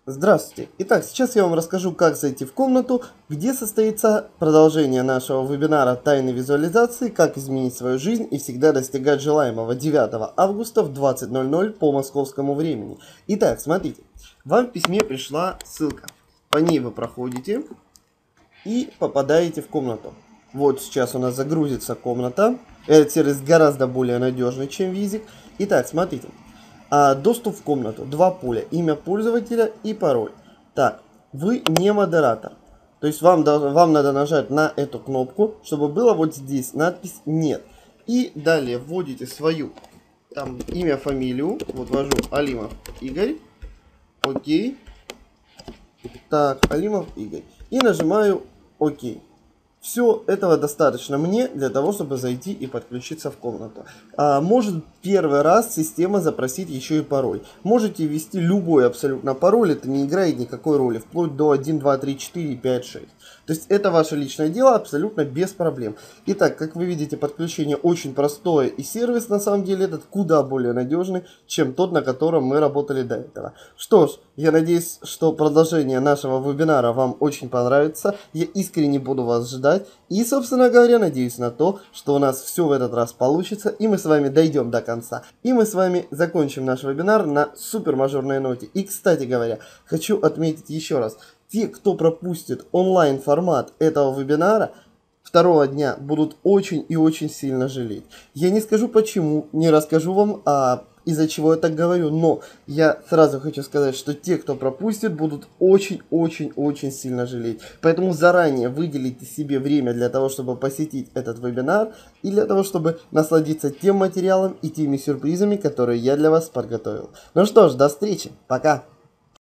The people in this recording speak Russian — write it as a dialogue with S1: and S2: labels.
S1: Здравствуйте! Итак, сейчас я вам расскажу, как зайти в комнату, где состоится продолжение нашего вебинара «Тайны визуализации. Как изменить свою жизнь и всегда достигать желаемого» 9 августа в 20:00 по московскому времени. Итак, смотрите, вам в письме пришла ссылка. По ней вы проходите и попадаете в комнату. Вот сейчас у нас загрузится комната. Этот сервис гораздо более надежный, чем Визик. Итак, смотрите. Доступ в комнату. Два поля. Имя пользователя и пароль. Так, вы не модератор. То есть вам надо нажать на эту кнопку, чтобы было вот здесь надпись «Нет». И далее вводите свою там имя, фамилию. Вот ввожу Алимов Игорь. Окей. Так, Алимов Игорь. И нажимаю «Окей». Все этого достаточно мне для того, чтобы зайти и подключиться в комнату. Может первый раз система запросить еще и пароль. Можете ввести любой абсолютно пароль, это не играет никакой роли, вплоть до 1, 2, 3, 4, 5, 6. То есть это ваше личное дело абсолютно без проблем. Итак, как вы видите, подключение очень простое, и сервис на самом деле этот куда более надежный, чем тот, на котором мы работали до этого. Что ж, я надеюсь, что продолжение нашего вебинара вам очень понравится. Я искренне буду вас ждать. И, собственно говоря, надеюсь на то, что у нас все в этот раз получится, и мы с вами дойдем до конца. И мы с вами закончим наш вебинар на супер мажорной ноте. И, кстати говоря, хочу отметить еще раз. Те, кто пропустит онлайн формат этого вебинара, второго дня будут очень и очень сильно жалеть. Я не скажу почему, не расскажу вам, из-за чего я так говорю, но я сразу хочу сказать, что те, кто пропустит, будут очень-очень-очень сильно жалеть. Поэтому заранее выделите себе время для того, чтобы посетить этот вебинар и для того, чтобы насладиться тем материалом и теми сюрпризами, которые я для вас подготовил. Ну что ж, до встречи, пока!